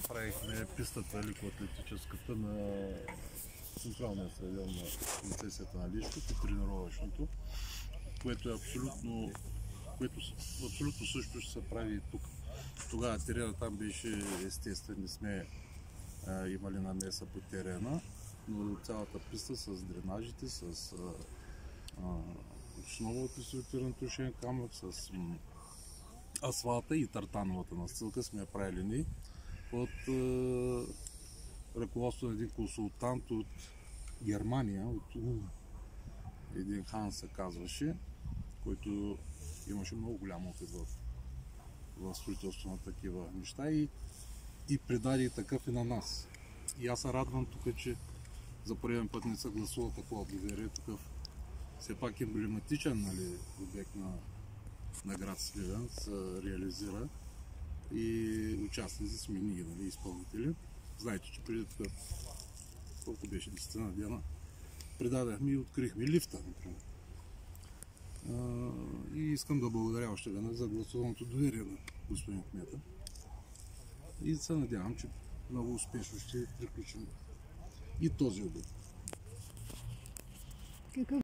направихме пистата лекоатлетическата на централния стадион на концесията на Лишкото, тренировъчното, което е абсолютно също ще се прави и тук. Тогава терена там беше естествен, не сме имали намеса по терена, но цялата писта с дренажите, с основата асфалтиран тушен камък, с асфалта и тартановата настилка сме правили ние под ръководство на един консултант от Германия, от един Хан се казваше, който имаше много голям опит в строителство на такива неща и придаде такъв и на нас. И аз се радвам тук, че за пореден път не се гласува такова доверие, такъв все пак емблематичен, нали, обект на град Сливен се реализира и участници сме ние, нали, изпълнители. Знаете, че преди тук, колко беше 10 дена, предадахме и открихме лифта, например. И искам да благодаря още веднъж за гласуваното доверие на господин кмета. И се надявам, че много успешно ще приключим и този обект.